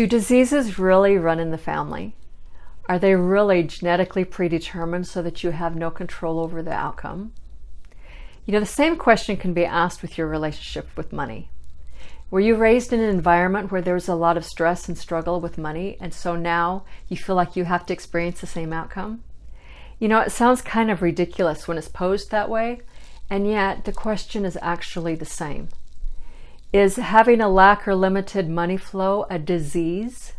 Do diseases really run in the family? Are they really genetically predetermined so that you have no control over the outcome? You know, the same question can be asked with your relationship with money. Were you raised in an environment where there was a lot of stress and struggle with money, and so now you feel like you have to experience the same outcome? You know, it sounds kind of ridiculous when it's posed that way, and yet the question is actually the same. Is having a lack or limited money flow a disease?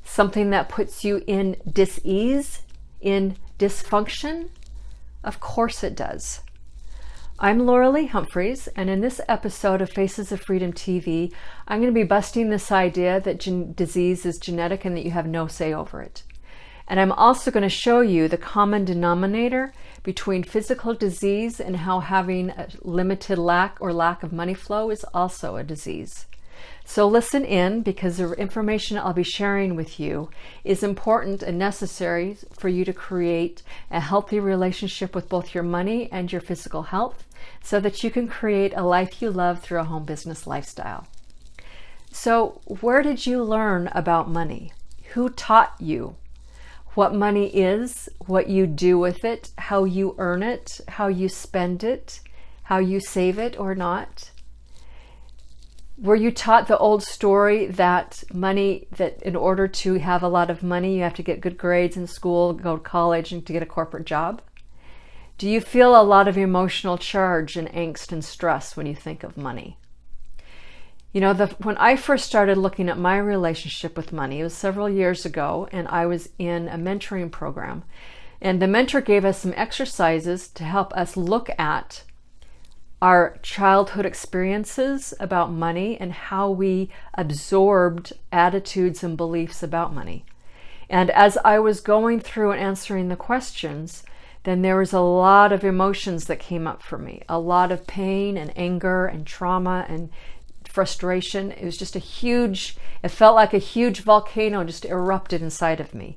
Something that puts you in dis-ease, in dysfunction? Of course it does. I'm Laura Lee Humphreys, and in this episode of Faces of Freedom TV, I'm going to be busting this idea that disease is genetic and that you have no say over it. And I'm also going to show you the common denominator between physical disease and how having a limited lack of money flow is also a disease. So listen in, because the information I'll be sharing with you is important and necessary for you to create a healthy relationship with both your money and your physical health, so that you can create a life you love through a home business lifestyle. So where did you learn about money? Who taught you what money is, what you do with it, how you earn it, how you spend it, how you save it or not? Were you taught the old story that in order to have a lot of money, you have to get good grades in school, go to college, and to get a corporate job? Do you feel a lot of emotional charge and angst and stress when you think of money? You know, when I first started looking at my relationship with money, it was several years ago, and I was in a mentoring program. And the mentor gave us some exercises to help us look at our childhood experiences about money and how we absorbed attitudes and beliefs about money. And as I was going through and answering the questions, then there was a lot of emotions that came up for me, a lot of pain and anger and trauma and frustration. It was just it felt like a huge volcano just erupted inside of me.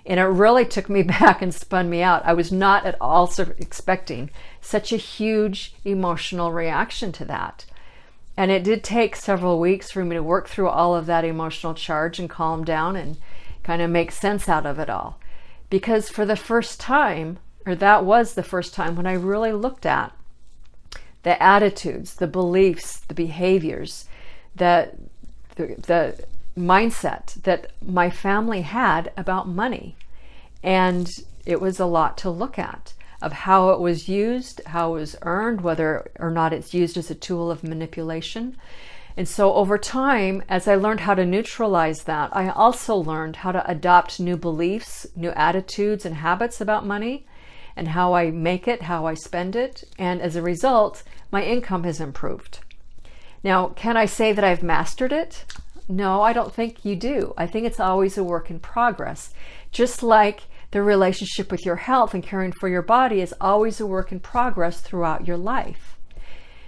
And it really took me back and spun me out. I was not at all expecting such a huge emotional reaction to that. And it did take several weeks for me to work through all of that emotional charge and calm down and kind of make sense out of it all. Because for the first time, or that was the first time when I really looked at the attitudes, the beliefs, the behaviors, the mindset that my family had about money. And it was a lot to look at, of how it was used, how it was earned, whether or not it's used as a tool of manipulation. And so over time, as I learned how to neutralize that, I also learned how to adopt new beliefs, new attitudes and habits about money, and how I make it, how I spend it. And as a result, my income has improved. Now, can I say that I've mastered it? No, I don't think you do. I think it's always a work in progress. Just like the relationship with your health and caring for your body is always a work in progress throughout your life.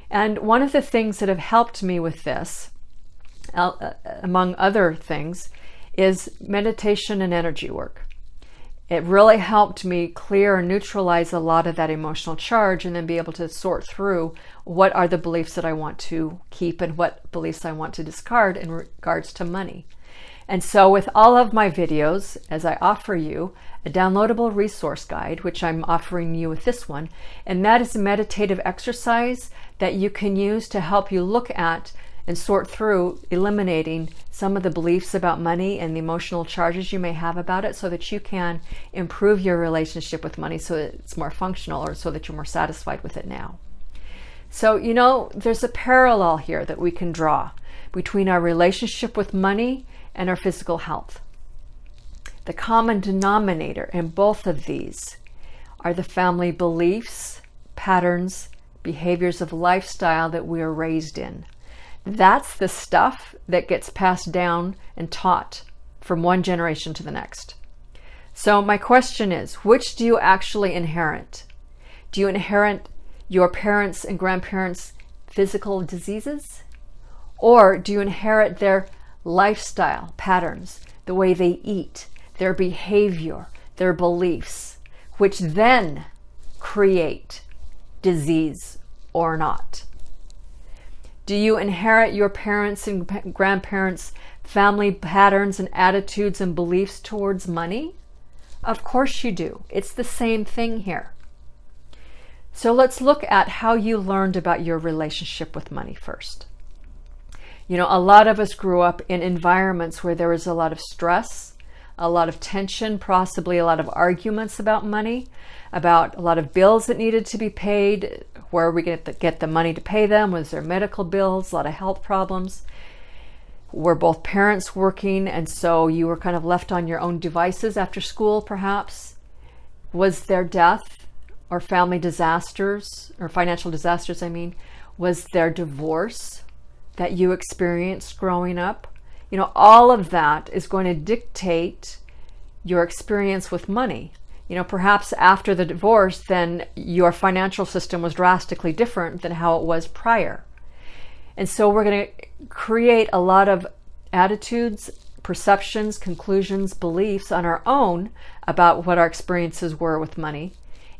And one of the things that have helped me with this, among other things, is meditation and energy work. It really helped me clear and neutralize a lot of that emotional charge, and then be able to sort through what are the beliefs that I want to keep and what beliefs I want to discard in regards to money. And so with all of my videos, as I offer you a downloadable resource guide, which I'm offering you with this one, and that is a meditative exercise that you can use to help you look at and sort through eliminating some of the beliefs about money and the emotional charges you may have about it, so that you can improve your relationship with money so that it's more functional, or so that you're more satisfied with it now. So, you know, there's a parallel here that we can draw between our relationship with money and our physical health. The common denominator in both of these are the family beliefs, patterns, behaviors of lifestyle that we are raised in. That's the stuff that gets passed down and taught from one generation to the next. So my question is, which do you actually inherit? Do you inherit your parents' and grandparents' physical diseases? Or do you inherit their lifestyle patterns, the way they eat, their behavior, their beliefs, which then create disease or not? Do you inherit your parents' and grandparents' family patterns and attitudes and beliefs towards money? Of course you do. It's the same thing here. So let's look at how you learned about your relationship with money first. You know, a lot of us grew up in environments where there was a lot of stress, a lot of tension, possibly a lot of arguments about money, about a lot of bills that needed to be paid. Where are we going to get the money to pay them? Was there medical bills, a lot of health problems? Were both parents working, and so you were kind of left on your own devices after school, perhaps? Was there death or family disasters, or financial disasters, I mean? Was there divorce that you experienced growing up? You know, all of that is going to dictate your experience with money. You know, perhaps after the divorce, then your financial system was drastically different than how it was prior. And so we're going to create a lot of attitudes, perceptions, conclusions, beliefs on our own about what our experiences were with money,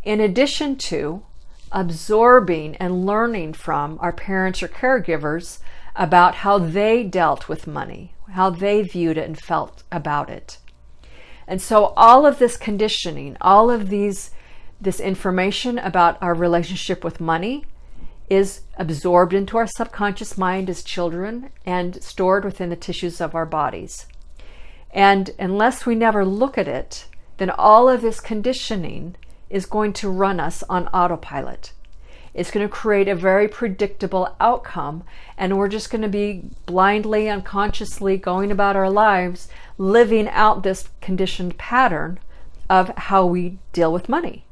in addition to absorbing and learning from our parents or caregivers about how they dealt with money, how they viewed it and felt about it. And so all of this conditioning, all of this information about our relationship with money is absorbed into our subconscious mind as children and stored within the tissues of our bodies. And unless we never look at it, then all of this conditioning is going to run us on autopilot. It's going to create a very predictable outcome, and we're just going to be blindly, unconsciously going about our lives, living out this conditioned pattern of how we deal with money.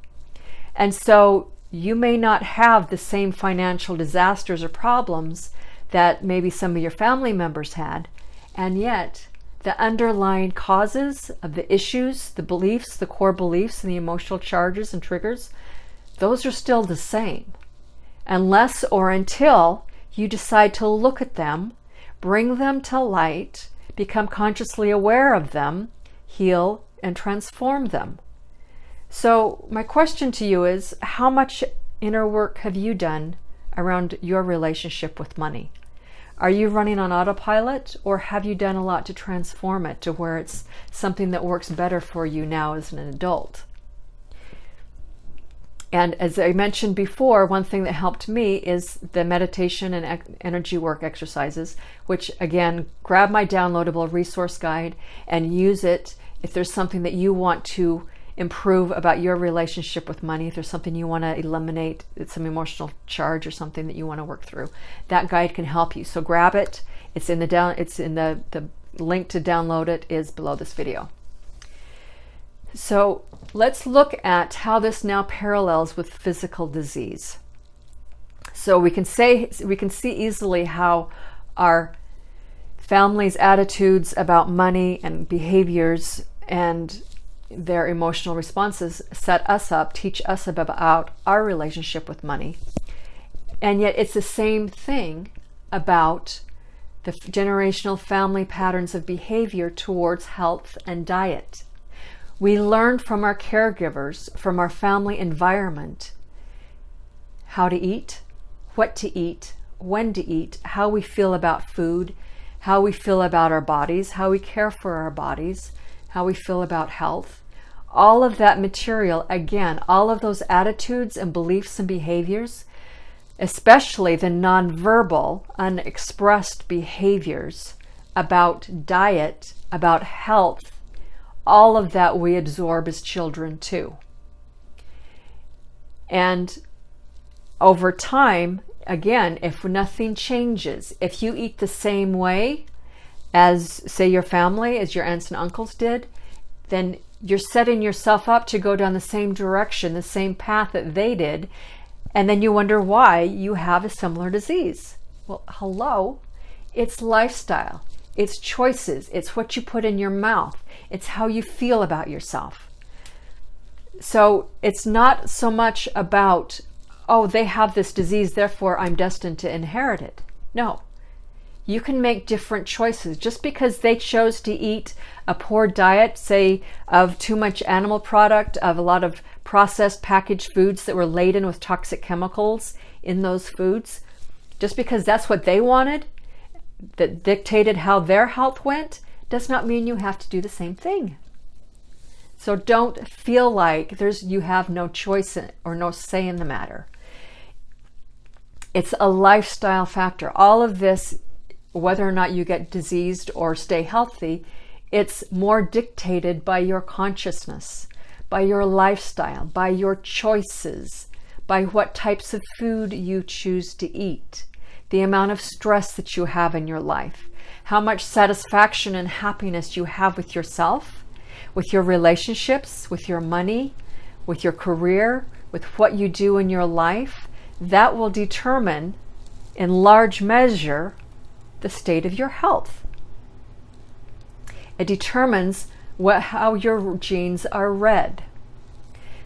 And so you may not have the same financial disasters or problems that maybe some of your family members had, and yet the underlying causes of the issues, the beliefs, the core beliefs, and the emotional charges and triggers, those are still the same. Unless or until you decide to look at them, bring them to light, become consciously aware of them, heal, and transform them. So my question to you is, how much inner work have you done around your relationship with money? Are you running on autopilot, or have you done a lot to transform it to where it's something that works better for you now as an adult? And as I mentioned before, one thing that helped me is the meditation and energy work exercises, which again, grab my downloadable resource guide and use it if there's something that you want to improve about your relationship with money, if there's something you want to eliminate, it's some emotional charge or something that you want to work through. That guide can help you. So grab it. It's in the link to download it is below this video. So let's look at how this now parallels with physical disease. So we can see easily how our family's attitudes about money and behaviors and their emotional responses set us up, teach us about our relationship with money. And yet it's the same thing about the generational family patterns of behavior towards health and diet. We learn from our caregivers, from our family environment, how to eat, what to eat, when to eat, how we feel about food, how we feel about our bodies, how we care for our bodies, how we feel about health. All of that material, again, all of those attitudes and beliefs and behaviors, especially the nonverbal, unexpressed behaviors about diet, about health, all of that we absorb as children too. And over time, again, if nothing changes, if you eat the same way as, say, your family, as your aunts and uncles did, then you're setting yourself up to go down the same direction, the same path that they did, and then you wonder why you have a similar disease. Well, hello, it's lifestyle, it's choices, it's what you put in your mouth, it's how you feel about yourself. So it's not so much about, oh, they have this disease, therefore I'm destined to inherit it. No. You can make different choices. Just because they chose to eat a poor diet, say of too much animal product, of a lot of processed packaged foods that were laden with toxic chemicals in those foods, Just because that's what they wanted, that dictated how their health went, does not mean you have to do the same thing. So don't feel like you have no choice or no say in the matter. It's a lifestyle factor. All of this, whether or not you get diseased or stay healthy, it's more dictated by your consciousness, by your lifestyle, by your choices, by what types of food you choose to eat, the amount of stress that you have in your life, how much satisfaction and happiness you have with yourself, with your relationships, with your money, with your career, with what you do in your life. That will determine, in large measure, the state of your health. It determines how your genes are read.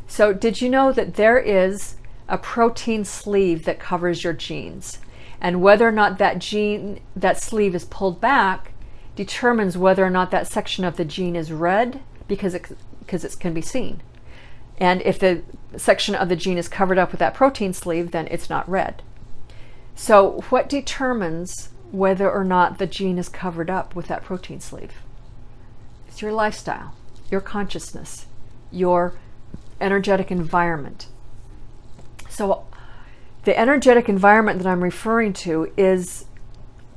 So did you know that there is a protein sleeve that covers your genes? And whether or not that sleeve is pulled back determines whether or not that section of the gene is read, because it can be seen. And if the section of the gene is covered up with that protein sleeve, then it's not read. So what determines whether or not the gene is covered up with that protein sleeve? It's your lifestyle, your consciousness, your energetic environment. So the energetic environment that I'm referring to is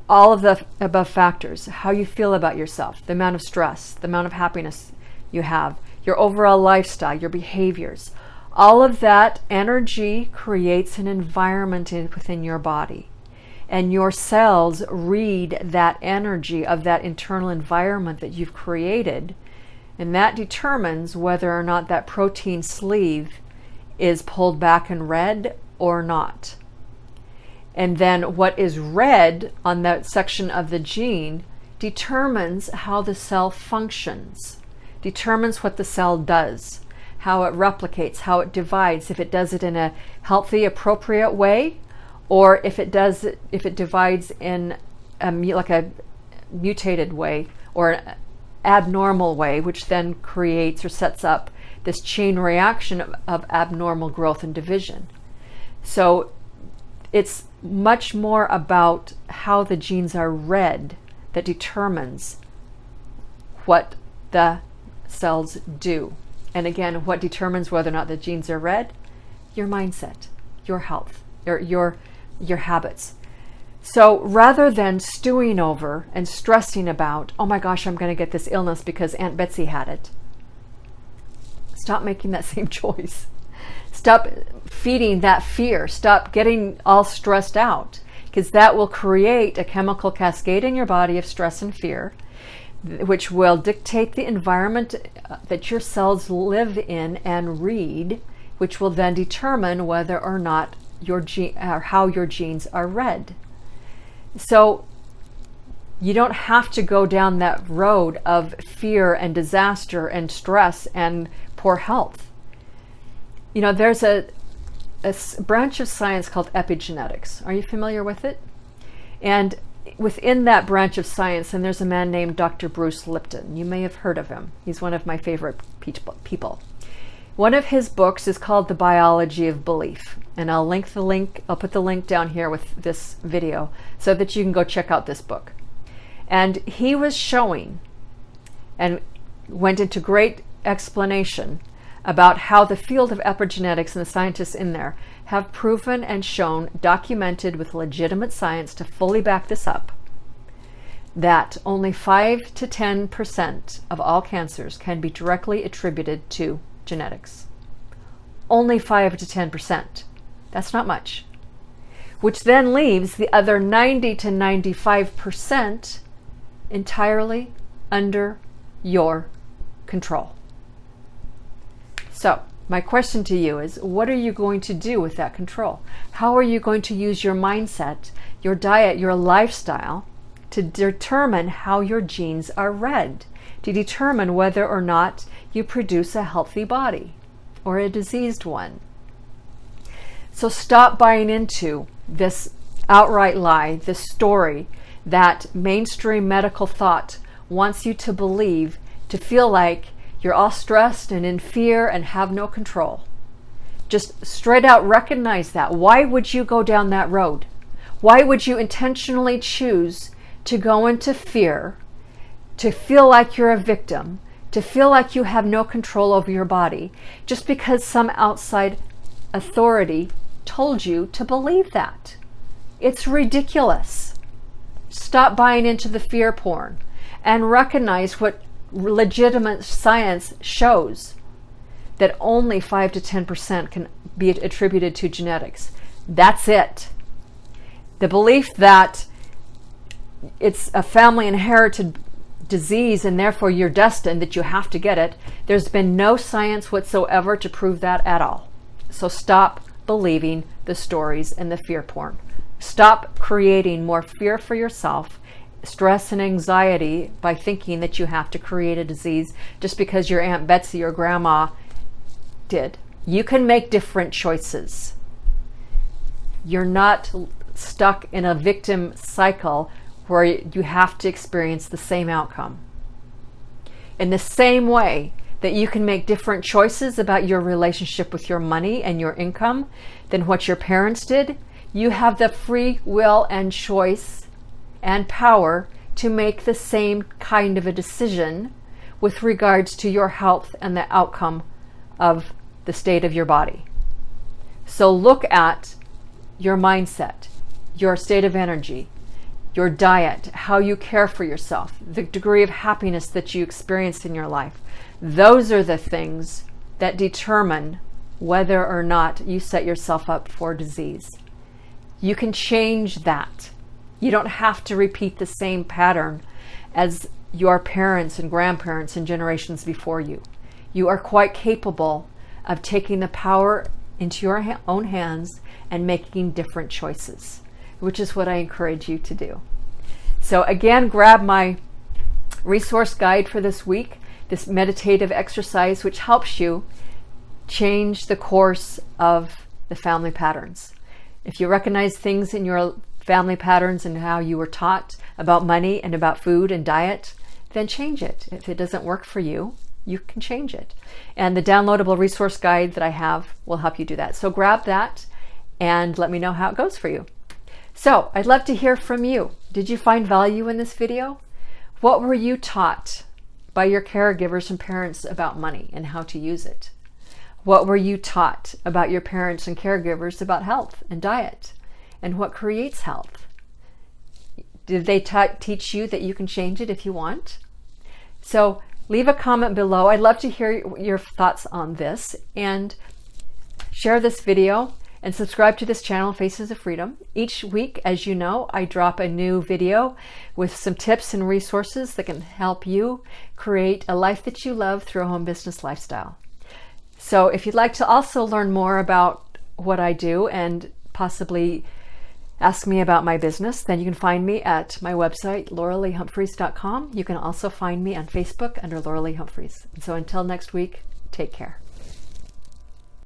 all of the above factors: how you feel about yourself, the amount of stress, the amount of happiness you have, your overall lifestyle, your behaviors. All of that energy creates an environment within your body. And your cells read that energy of that internal environment that you've created. And that determines whether or not that protein sleeve is pulled back and read or not. And then what is read on that section of the gene determines how the cell functions, determines what the cell does, how it replicates, how it divides, if it does it in a healthy, appropriate way, or if it divides in a mutated way or an abnormal way, which then creates or sets up this chain reaction of abnormal growth and division. So it's much more about how the genes are read that determines what the cells do. And again, what determines whether or not the genes are read? Your mindset, your health, your habits. So rather than stewing over and stressing about, oh my gosh, I'm going to get this illness because Aunt Betsy had it, stop making that same choice. Stop feeding that fear. Stop getting all stressed out, because that will create a chemical cascade in your body of stress and fear, which will dictate the environment that your cells live in and read, which will then determine whether or not how your genes are read. So you don't have to go down that road of fear and disaster and stress and poor health. You know, there's a branch of science called epigenetics. Are you familiar with it? And within that branch of science, and there's a man named Dr. Bruce Lipton. You may have heard of him. He's one of my favorite people. One of his books is called The Biology of Belief. And I'll put the link down here with this video so that you can go check out this book. And he was showing and went into great explanation about how the field of epigenetics and the scientists in there have proven and shown, documented with legitimate science to fully back this up, that only 5 to 10% of all cancers can be directly attributed to genetics. Only 5 to 10%. That's not much. Which then leaves the other 90 to 95% entirely under your control. So, my question to you is, what are you going to do with that control? How are you going to use your mindset, your diet, your lifestyle to determine how your genes are read, to determine whether or not you produce a healthy body or a diseased one? So stop buying into this outright lie, this story that mainstream medical thought wants you to believe, to feel like you're all stressed and in fear and have no control. Just straight out recognize that. Why would you go down that road? Why would you intentionally choose to go into fear, to feel like you're a victim, to feel like you have no control over your body, just because some outside authority told you to believe that? It's ridiculous. Stop buying into the fear porn and recognize what legitimate science shows, that only 5 to 10% can be attributed to genetics. That's it. The belief that it's a family inherited disease and therefore you're destined, that you have to get it, there's been no science whatsoever to prove that at all. So stop believing the stories and the fear porn. Stop creating more fear for yourself, stress and anxiety by thinking that you have to create a disease just because your Aunt Betsy or Grandma did. You can make different choices. You're not stuck in a victim cycle where you have to experience the same outcome. In the same way that you can make different choices about your relationship with your money and your income than what your parents did, you have the free will and choice and power to make the same kind of a decision with regards to your health and the outcome of the state of your body. So look at your mindset, your state of energy, your diet, how you care for yourself, the degree of happiness that you experience in your life. Those are the things that determine whether or not you set yourself up for disease. You can change that. You don't have to repeat the same pattern as your parents and grandparents and generations before you. You are quite capable of taking the power into your own hands and making different choices, which is what I encourage you to do. So again, grab my resource guide for this week, this meditative exercise, which helps you change the course of the family patterns. If you recognize things in your family patterns and how you were taught about money and about food and diet, then change it. If it doesn't work for you, you can change it. And the downloadable resource guide that I have will help you do that. So grab that and let me know how it goes for you. So I'd love to hear from you. Did you find value in this video? What were you taught by your caregivers and parents about money and how to use it? What were you taught about your parents and caregivers about health and diet and what creates health? Did they teach you that you can change it if you want? So leave a comment below. I'd love to hear your thoughts on this, and share this video and subscribe to this channel, Faces of Freedom. Each week, as you know, I drop a new video with some tips and resources that can help you create a life that you love through a home business lifestyle. So if you'd like to also learn more about what I do and possibly ask me about my business, then you can find me at my website, lauraleehumphreys.com. You can also find me on Facebook under Laura Lee Humphreys. And so until next week, take care.